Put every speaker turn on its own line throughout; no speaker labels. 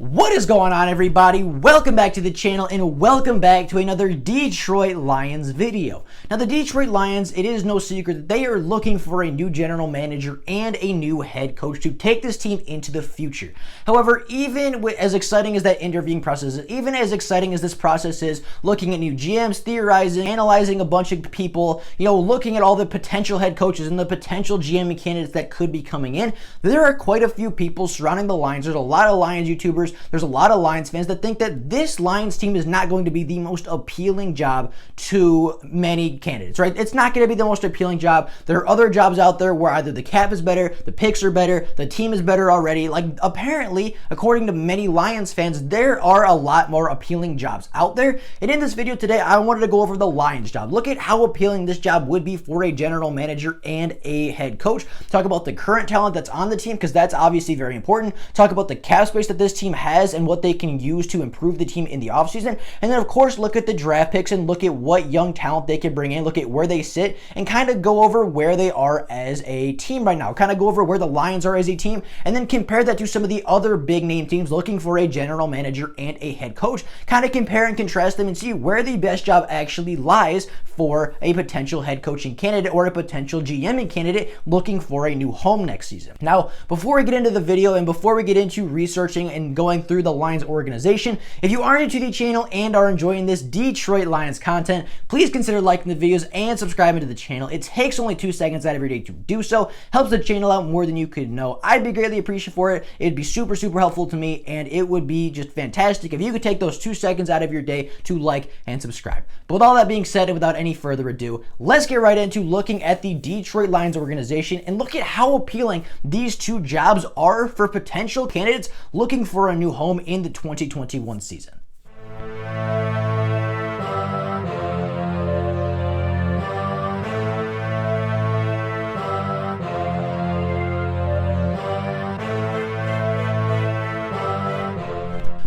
What is going on, everybody? Welcome back to the channel and welcome back to another Detroit Lions video. Now, the Detroit Lions, it is no secret that they are looking for a new general manager and a new head coach to take this team into the future. However, even as exciting as that interviewing process is, even as exciting as this process is, looking at new GMs, theorizing, analyzing a bunch of people, looking at all the potential head coaches and the potential GM candidates that could be coming in, there are quite a few people surrounding the Lions. There's a lot of Lions YouTubers. There's a lot of Lions fans that think that this Lions team is not going to be the most appealing job to many candidates, right? It's not going to be the most appealing job. There are other jobs out there where either the cap is better, the picks are better, the team is better already. Like, apparently, according to many Lions fans, there are a lot more appealing jobs out there. And in this video today, I wanted to go over the Lions job. Look at how appealing this job would be for a general manager and a head coach. Talk about the current talent that's on the team, because that's obviously very important. Talk about the cap space that this team has and what they can use to improve the team in the offseason. And then, of course, look at the draft picks and look at what young talent they can bring in, look at where they sit, and kind of go over where they are as a team right now. Kind of go over where the Lions are as a team, and then compare that to some of the other big name teams looking for a general manager and a head coach. Kind of compare and contrast them and see where the best job actually lies for a potential head coaching candidate or a potential GMing candidate looking for a new home next season. Now, before we get into the video and before we get into researching and going through the Lions organization, if you are new to the channel and are enjoying this Detroit Lions content, please consider liking the videos and subscribing to the channel. It takes only 2 seconds out of your day to do so. Helps the channel out more than you could know. I'd be greatly appreciative for it. It'd be super helpful to me, and it would be just fantastic if you could take those 2 seconds out of your day to like and subscribe. But with all that being said, and without any further ado, let's get right into looking at the Detroit Lions organization and look at how appealing these two jobs are for potential candidates looking for a new home in the 2021 season.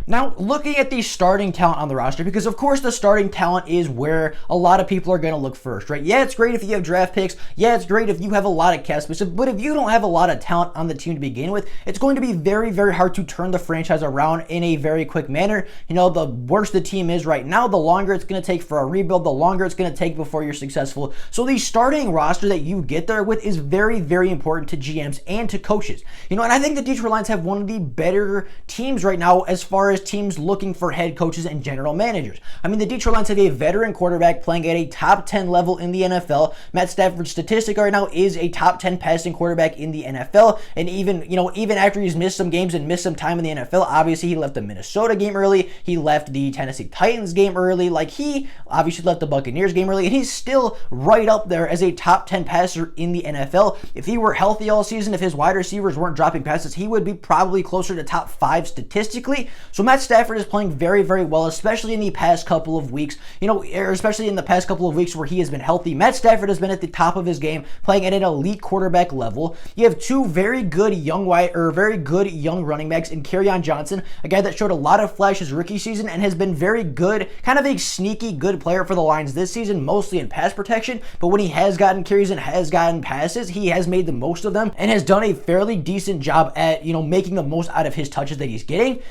Now, looking at the starting talent on the roster, because of course the starting talent is where a lot of people are going to look first, right? Yeah, it's great if you have draft picks. Yeah, it's great if you have a lot of cap space. But if you don't have a lot of talent on the team to begin with, it's going to be very hard to turn the franchise around in a very quick manner. The worse the team is right now, the longer it's going to take for a rebuild, the longer it's going to take before you're successful. So the starting roster that you get there with is very important to GMs and to coaches. And I think the Detroit Lions have one of the better teams right now as far as teams looking for head coaches and general managers. I mean, the Detroit Lions have a veteran quarterback playing at a top 10 level in the NFL. Matt Stafford's statistic right now is a top 10 passing quarterback in the NFL. And even after he's missed some games and missed some time in the NFL, obviously he left the Minnesota game early. He left the Tennessee Titans game early. Like, he obviously left the Buccaneers game early, and he's still right up there as a top 10 passer in the NFL. If he were healthy all season, if his wide receivers weren't dropping passes, he would be probably closer to top 5 statistically. So Matt Stafford is playing very well, especially in the past couple of weeks, especially in the past couple of weeks where he has been healthy. Matt Stafford has been at the top of his game, playing at an elite quarterback level. You have two very good young running backs in Carrion Johnson, a guy that showed a lot of flash his rookie season and has been very good, kind of a sneaky good player for the Lions this season, mostly in pass protection. But when he has gotten carries and has gotten passes, he has made the most of them and has done a fairly decent job at, making the most out of his touches that he's getting.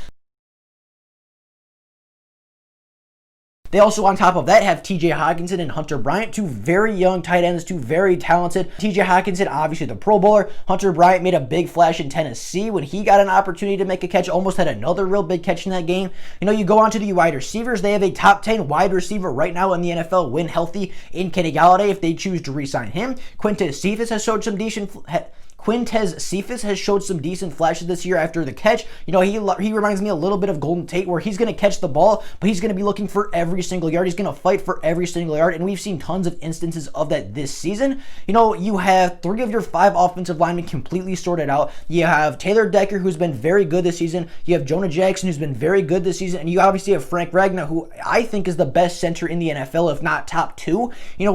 They also, on top of that, have TJ Hockenson and Hunter Bryant, two very young tight ends, two very talented. TJ Hockenson, obviously the Pro Bowler. Hunter Bryant made a big flash in Tennessee when he got an opportunity to make a catch, almost had another real big catch in that game. You go on to the wide receivers. They have a top 10 wide receiver right now in the NFL when healthy in Kenny Galladay if they choose to re-sign him. Quintez Cephas has showed some decent flashes this year after the catch. He reminds me a little bit of Golden Tate, where he's going to catch the ball, but he's going to be looking for every single yard. He's going to fight for every single yard, and we've seen tons of instances of that this season. You have 3 of your 5 offensive linemen completely sorted out. You have Taylor Decker, who's been very good this season. You have Jonah Jackson, who's been very good this season, and you obviously have Frank Ragnow, who I think is the best center in the NFL, if not top 2.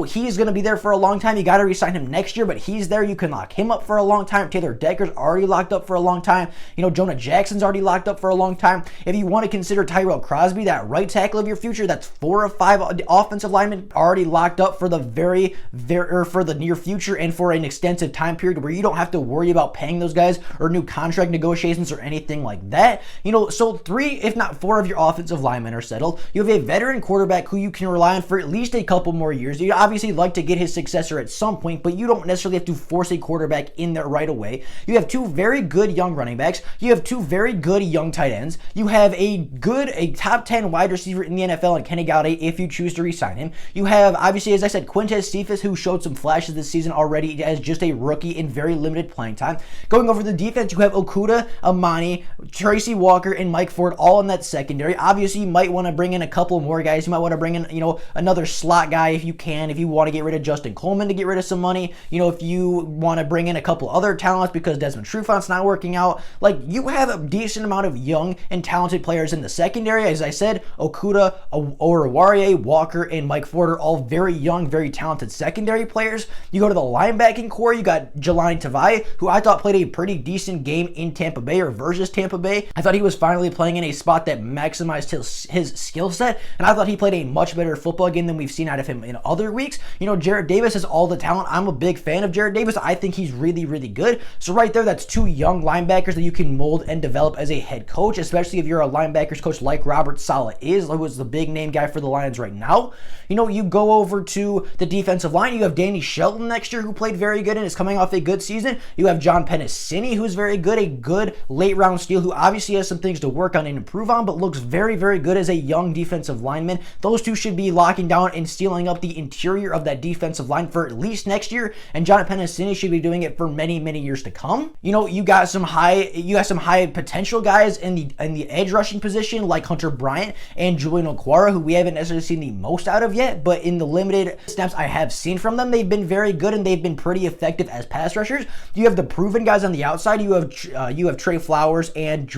He's going to be there for a long time. You got to re-sign him next year, but he's there. You can lock him up for a long long time. Taylor Decker's already locked up for a long time. Jonah Jackson's already locked up for a long time. If you want to consider Tyrell Crosby that right tackle of your future, that's 4 or 5 offensive linemen already locked up for the for the near future and for an extensive time period where you don't have to worry about paying those guys or new contract negotiations or anything like that. So 3, if not 4 of your offensive linemen are settled. You have a veteran quarterback who you can rely on for at least a couple more years. You'd obviously like to get his successor at some point, but you don't necessarily have to force a quarterback in there right away. You have 2 very good young running backs. You have 2 very good young tight ends. You have a top 10 wide receiver in the NFL in Kenny Galladay if you choose to re-sign him. You have, obviously, as I said, Quintez Cephas, who showed some flashes this season already as just a rookie in very limited playing time. Going over the defense, you have Okudah, Amani, Tracy Walker, and Mike Ford all in that secondary. Obviously, you might want to bring in a couple more guys. You might want to bring in, another slot guy if you can, if you want to get rid of Justin Coleman to get rid of some money, if you want to bring in a couple other talents because Desmond Trufant's not working out. Like, you have a decent amount of young and talented players in the secondary. As I said, Okudah, Oruwariye, Walker, and Mike Ford are all very young, very talented secondary players. You go to the linebacking core, you got Jelani Tavai, who I thought played a pretty decent game in Tampa Bay or versus Tampa Bay. I thought he was finally playing in a spot that maximized his skill set, and I thought he played a much better football game than we've seen out of him in other weeks. Jarrett Davis has all the talent. I'm a big fan of Jarrett Davis. I think he's really, really good. So right there, that's 2 young linebackers that you can mold and develop as a head coach, especially if you're a linebackers coach like Robert Saleh is, who is the big name guy for the Lions right now. You go over to the defensive line. You have Danny Shelton next year, who played very good and is coming off a good season. You have John Pennicini, who's very good, a good late round steal, who obviously has some things to work on and improve on, but looks very, very good as a young defensive lineman. Those 2 should be locking down and stealing up the interior of that defensive line for at least next year, and John Pennicini should be doing it for many, many years to come. You got some high potential guys in the edge rushing position like Hunter Bryant and Julian Okwara, who we haven't necessarily seen the most out of yet, but in the limited snaps I have seen from them, they've been very good and they've been pretty effective as pass rushers. You have the proven guys on the outside. You have Trey Flowers and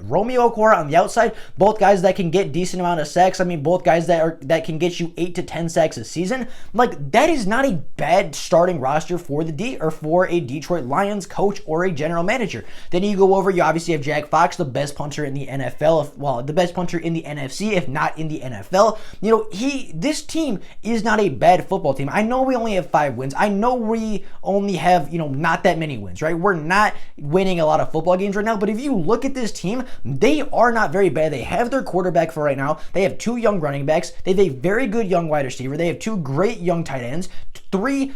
Romeo Okwara on the outside, both guys that can get decent amount of sacks. I mean, both guys that can get you 8 to 10 sacks a season. Like, that is not a bad starting roster for for a Detroit Lions coach or a general manager. Then you go over, you obviously have Jack Fox, the best punter in the NFL, the best punter in the NFC, if not in the NFL. This team is not a bad football team. I know we only have 5 wins. I know we only have, not that many wins, right? We're not winning a lot of football games right now, but if you look at this team, they are not very bad. They have their quarterback for right now. They have 2 young running backs. They have a very good young wide receiver. They have 2 great young tight ends, 3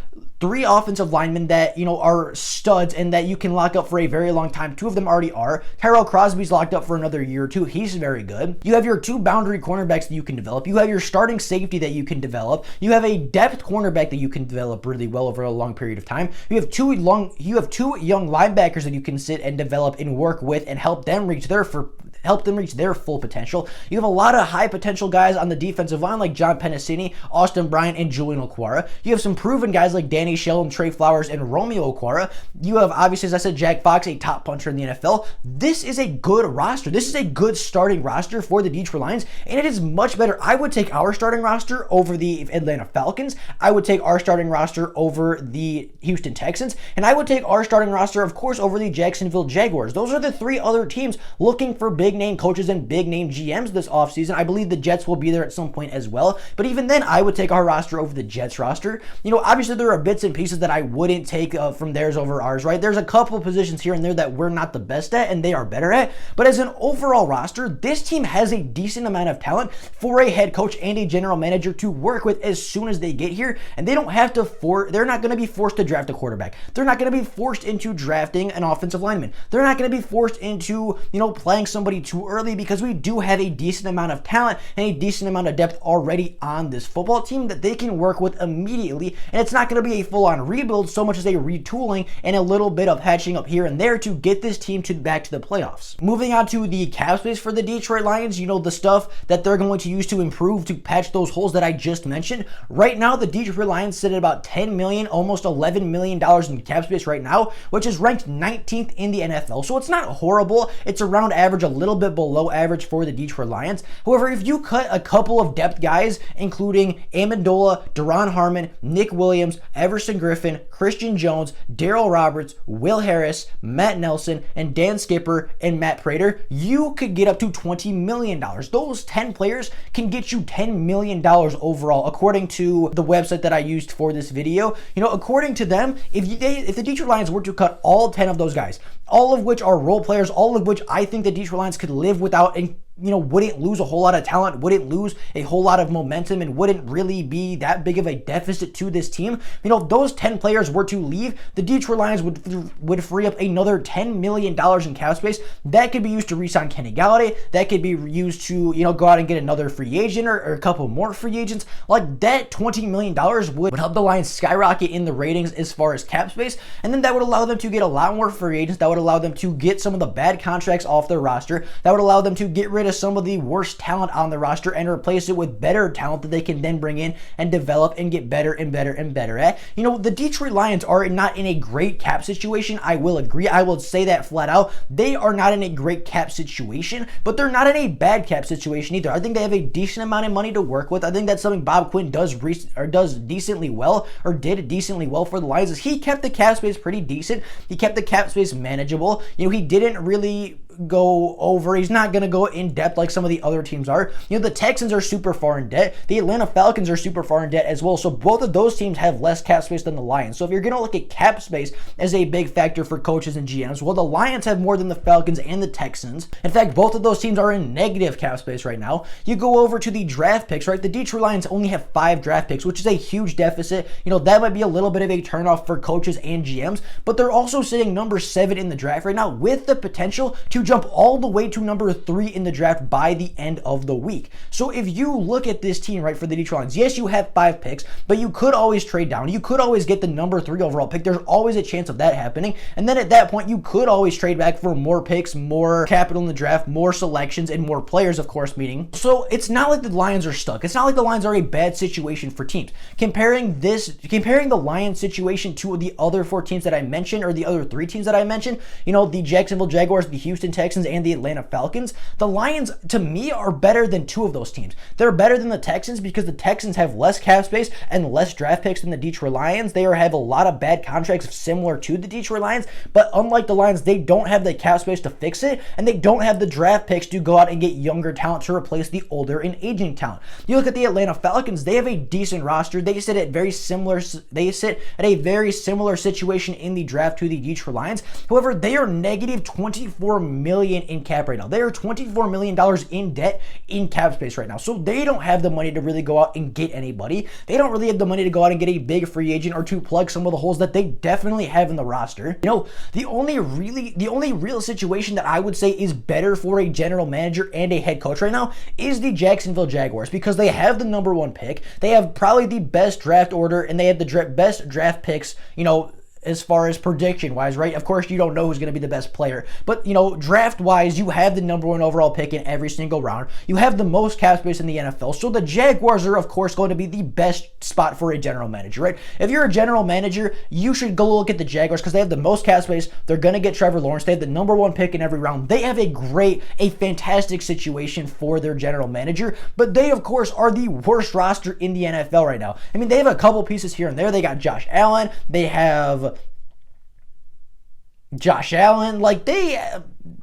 offensive linemen that, are studs and that you can lock up for a very long time. 2 of them already are. Tyrell Crosby's locked up for another year or 2. He's very good. You have your 2 boundary cornerbacks that you can develop. You have your starting safety that you can develop. You have a depth cornerback that you can develop really well over a long period of time. You have 2 young linebackers that you can sit and develop and work with and help them reach their full potential. You have a lot of high potential guys on the defensive line like John Pennicini, Austin Bryant, and Julian Okwara. You have some proven guys like Danny Shelton, Trey Flowers, and Romeo Okwara. You have, obviously, as I said, Jack Fox, a top puncher in the NFL. This is a good roster. This is a good starting roster for the Detroit Lions, and it is much better. I would take our starting roster over the Atlanta Falcons. I would take our starting roster over the Houston Texans, and I would take our starting roster, of course, over the Jacksonville Jaguars. Those are the 3 other teams looking for big name coaches and big name GMs this offseason. I believe the Jets will be there at some point as well, but even then, I would take our roster over the Jets roster. Obviously, there are bits and pieces that I wouldn't take from theirs over ours, right? There's a couple of positions here and there that we're not the best at and they are better at, but as an overall roster, this team has a decent amount of talent for a head coach and a general manager to work with as soon as they get here, and they don't have to they're not going to be forced to draft a quarterback. They're not going to be forced into drafting an offensive lineman. They're not going to be forced into, playing somebody too early, because we do have a decent amount of talent and a decent amount of depth already on this football team that they can work with immediately, and it's not going to be a full-on rebuild so much as a retooling and a little bit of patching up here and there to get this team back to the playoffs. Moving on to the cap space for the Detroit Lions, the stuff that they're going to use to improve, to patch those holes that I just mentioned. Right now, the Detroit Lions sit at about $10 million, almost $11 million in cap space right now, which is ranked 19th in the NFL. So it's not horrible. It's around average, a little little bit below average for the Detroit Lions. However, if you cut a couple of depth guys, including Amendola, Deron Harmon, Nick Williams, Everson Griffin, Christian Jones, Darrell Roberts, Will Harris, Matt Nelson, and Dan Skipper and Matt Prater, you could get up to $20 million. Those 10 players can get you $10 million overall, according to the website that I used for this video. According to them, if the Detroit Lions were to cut all 10 of those guys, all of which are role players, all of which I think the Detroit Lions could live without and wouldn't lose a whole lot of talent, wouldn't lose a whole lot of momentum, and wouldn't really be that big of a deficit to this team. Those 10 players were to leave, the Detroit Lions would free up another $10 million in cap space. That could be used to re-sign Kenny Galladay. That could be used to, go out and get another free agent or a couple more free agents. Like that $20 million would help the Lions skyrocket in the ratings as far as cap space. And then that would allow them to get a lot more free agents. That would allow them to get some of the bad contracts off their roster. That would allow them to get rid of some of the worst talent on the roster and replace it with better talent that they can then bring in and develop and get better and better and better at. The Detroit Lions are not in a great cap situation. I will agree. I will say that flat out. They are not in a great cap situation, but they're not in a bad cap situation either. I think they have a decent amount of money to work with. I think that's something Bob Quinn does decently well, or did decently well for the Lions, is he kept the cap space pretty decent. He kept the cap space manageable. He didn't really go over. He's not going to go in depth like some of the other teams are. The Texans are super far in debt. The Atlanta Falcons are super far in debt as well. So both of those teams have less cap space than the Lions. So if you're going to look at cap space as a big factor for coaches and GMs, well, the Lions have more than the Falcons and the Texans. In fact, both of those teams are in negative cap space right now. You go over to the draft picks, right? The Detroit Lions only have 5 draft picks, which is a huge deficit. That might be a little bit of a turnoff for coaches and GMs, but they're also sitting number 7 in the draft right now with the potential to jump all the way to number 3 in the draft by the end of the week. So if you look at this team, right, for the Detroit Lions, yes, you have 5 picks, but you could always trade down. You could always get the number 3 overall pick. There's always a chance of that happening. And then at that point, you could always trade back for more picks, more capital in the draft, more selections, and more players, of course, meaning. So it's not like the Lions are stuck. It's not like the Lions are a bad situation for teams. Comparing the Lions situation to the other 4 teams that I mentioned, or the other 3 teams that I mentioned, the Jacksonville Jaguars, the Houston Texans, and the Atlanta Falcons, the Lions, to me, are better than 2 of those teams. They're better than the Texans because the Texans have less cap space and less draft picks than the Detroit Lions. They have a lot of bad contracts similar to the Detroit Lions, but unlike the Lions, they don't have the cap space to fix it, and they don't have the draft picks to go out and get younger talent to replace the older and aging talent. You look at the Atlanta Falcons, they have a decent roster. They sit at a very similar situation in the draft to the Detroit Lions. However, they are negative $24 million in cap right now. They are $24 million in debt in cap space right now. So they don't have the money to really go out and get anybody. They don't really have the money to go out and get a big free agent or to plug some of the holes that they definitely have in the roster. The only real situation that I would say is better for a general manager and a head coach right now is the Jacksonville Jaguars, because they have the number 1 pick. They have probably the best draft order, and they have the best draft picks, as far as prediction wise, right? Of course, you don't know who's going to be the best player, but draft wise, you have the number 1 overall pick in every single round. You have the most cap space in the NFL. So the Jaguars are, of course, going to be the best spot for a general manager, right? If you're a general manager, you should go look at the Jaguars because they have the most cap space. They're going to get Trevor Lawrence. They have the number 1 pick in every round. They have a fantastic situation for their general manager, but they, of course, are the worst roster in the NFL right now. I mean, they have a couple pieces here and there. They got Josh Allen. They have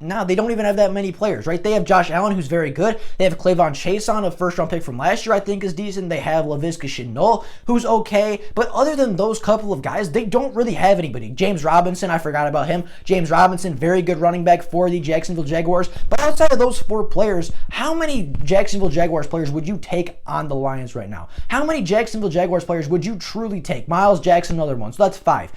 they don't even have that many players, right? They have Josh Allen, who's very good. They have Clavon Chason, a first-round pick from last year, I think is decent. They have Laviska Shenault, who's okay. But other than those couple of guys, they don't really have anybody. James Robinson, I forgot about him. James Robinson, very good running back for the Jacksonville Jaguars. But outside of those 4 players, how many Jacksonville Jaguars players would you take on the Lions right now? How many Jacksonville Jaguars players would you truly take? Miles Jackson, another one. So that's 5.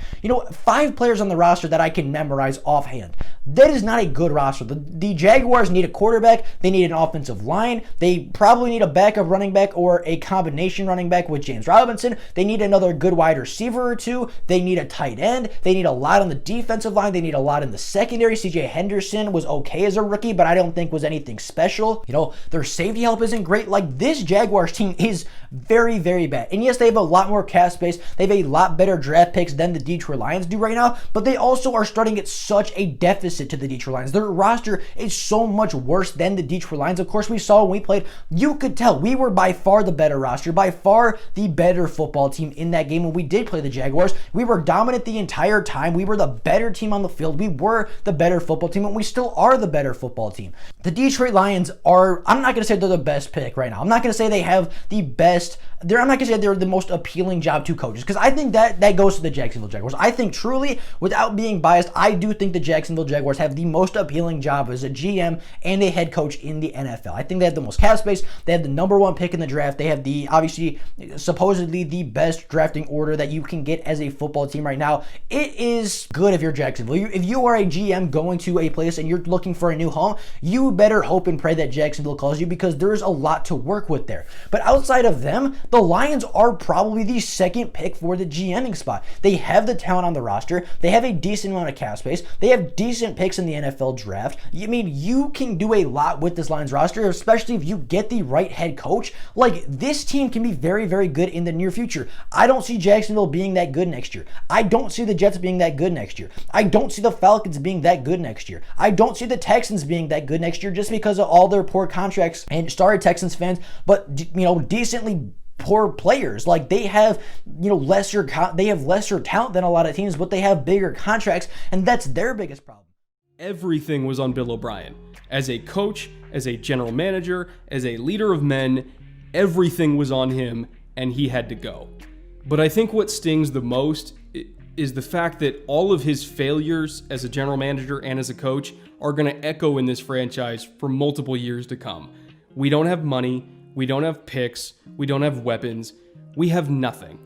5 players on the roster that I can memorize offhand. That is not a good roster. The Jaguars need a quarterback. They need an offensive line. They probably need a backup running back or a combination running back with James Robinson. They need another good wide receiver or 2. They need a tight end. They need a lot on the defensive line. They need a lot in the secondary. CJ Henderson was okay as a rookie, but I don't think was anything special. Their safety help isn't great. Like, this Jaguars team is very, very bad. And yes, they have a lot more cap space. They have a lot better draft picks than the Detroit Lions do right now, but they also are starting at such a deficit to the Detroit Lions. Lions. Their roster is so much worse than the Detroit Lions. Of course, we saw when we played, you could tell we were by far the better roster, by far the better football team in that game. When we did play the Jaguars, we were dominant the entire time. We were the better team on the field. We were the better football team, and we still are the better football team. The Detroit Lions are, I'm not going to say they're the best pick right now. I'm not going to say they have the best, I'm not going to say they're the most appealing job to coaches, because I think that goes to the Jacksonville Jaguars. I think truly, without being biased, I do think the Jacksonville Jaguars have the most appealing job as a GM and a head coach in the NFL. I think they have the most cap space. They have the number one pick in the draft. They have the, obviously, supposedly the best drafting order that you can get as a football team right now. It is good if you're Jacksonville. If you are a GM going to a place and you're looking for a new home, you better hope and pray that Jacksonville calls you, because there's a lot to work with there. But outside of them, the Lions are probably the second pick for the GMing spot. They have the talent on the roster. They have a decent amount of cap space. They have decent picks in the NFL draft. I mean, you can do a lot with this Lions roster, especially if you get the right head coach. Like, this team can be very, very good in the near future. I don't see Jacksonville being that good next year. I don't see the Jets being that good next year. I don't see the Falcons being that good next year. I don't see the Texans being that good next year just because of all their poor contracts. And sorry, Texans fans, but decently poor players. Like, they have lesser talent than a lot of teams, but they have bigger contracts, and that's their biggest problem.
Everything was on Bill O'Brien. As a coach, as a general manager, as a leader of men, everything was on him, and he had to go. But I think what stings the most is the fact that all of his failures as a general manager and as a coach are going to echo in this franchise for multiple years to come. We don't have money. We don't have picks. We don't have weapons. We have nothing.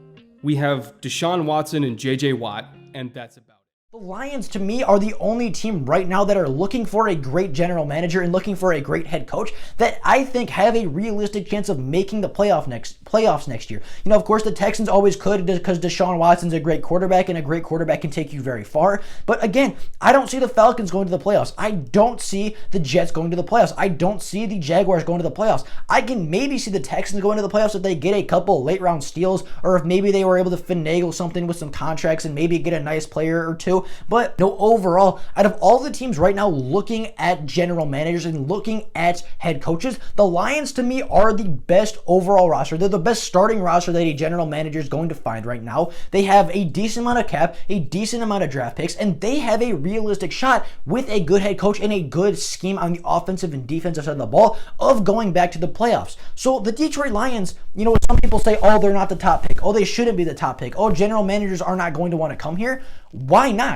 We have Deshaun Watson and J.J. Watt, and that's about it.
The Lions, to me, are the only team right now that are looking for a great general manager and looking for a great head coach that I think have a realistic chance of making the playoffs next year. Of course, the Texans always could, because Deshaun Watson's a great quarterback, and a great quarterback can take you very far. But again, I don't see the Falcons going to the playoffs. I don't see the Jets going to the playoffs. I don't see the Jaguars going to the playoffs. I can maybe see the Texans going to the playoffs if they get a couple late round steals, or if maybe they were able to finagle something with some contracts and maybe get a nice player or two. But overall, out of all the teams right now looking at general managers and looking at head coaches, the Lions to me are the best overall roster. They're the best starting roster that a general manager is going to find right now. They have a decent amount of cap, a decent amount of draft picks, and they have a realistic shot with a good head coach and a good scheme on the offensive and defensive side of the ball of going back to the playoffs. So the Detroit Lions, some people say, oh, they're not the top pick. Oh, they shouldn't be the top pick. Oh, general managers are not going to want to come here. Why not?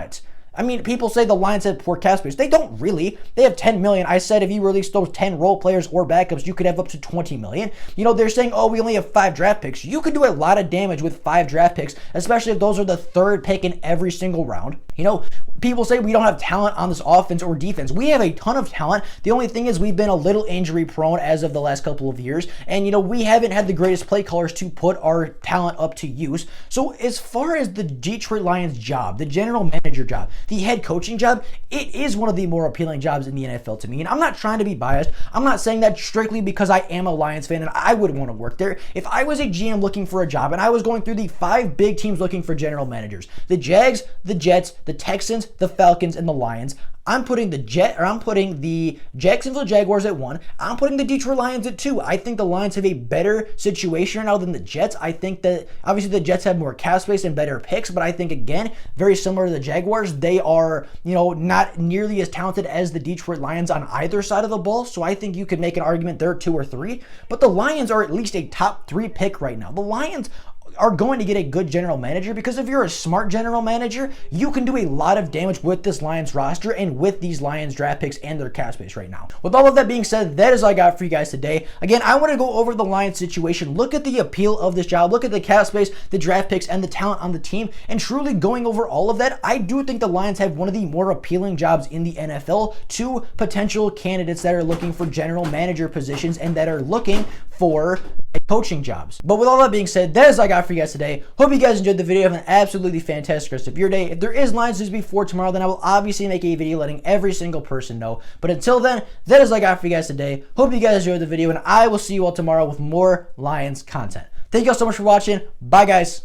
I mean, people say the Lions have poor cap space. They don't really. They have $10 million. I said if you release those 10 role players or backups, you could have up to $20 million. They're saying, oh, we only have 5 draft picks. You could do a lot of damage with 5 draft picks, especially if those are the third pick in every single round. People say we don't have talent on this offense or defense. We have a ton of talent. The only thing is we've been a little injury prone as of the last couple of years. And, we haven't had the greatest play callers to put our talent up to use. So as far as the Detroit Lions job, the general manager job, the head coaching job, it is one of the more appealing jobs in the NFL to me. And I'm not trying to be biased. I'm not saying that strictly because I am a Lions fan and I would want to work there. If I was a GM looking for a job and I was going through the 5 big teams looking for general managers, the Jags, the Jets, the Texans, the Falcons, and the Lions, I'm putting the Jacksonville Jaguars at 1. I'm putting the Detroit Lions at 2. I think the Lions have a better situation right now than the Jets. I think that obviously the Jets have more cap space and better picks, but I think, again, very similar to the Jaguars, they are, not nearly as talented as the Detroit Lions on either side of the ball. So I think you could make an argument they're 2 or 3, but the Lions are at least a top 3 pick right now. The Lions are going to get a good general manager, because if you're a smart general manager, you can do a lot of damage with this Lions roster and with these Lions draft picks and their cap space right now. With all of that being said, that is all I got for you guys today. Again, I want to go over the Lions situation, look at the appeal of this job, look at the cap space, the draft picks, and the talent on the team, and truly going over all of that, I do think the Lions have one of the more appealing jobs in the NFL to potential candidates that are looking for general manager positions and that are looking for coaching jobs. But with all that being said, that is all I got for you guys today. Hope you guys enjoyed the video. Have an absolutely fantastic rest of your day. If there is Lions news before tomorrow, then I will obviously make a video letting every single person know. But until then, that is all I got for you guys today. Hope you guys enjoyed the video, and I will see you all tomorrow with more Lions content. Thank you all so much for watching. Bye, guys.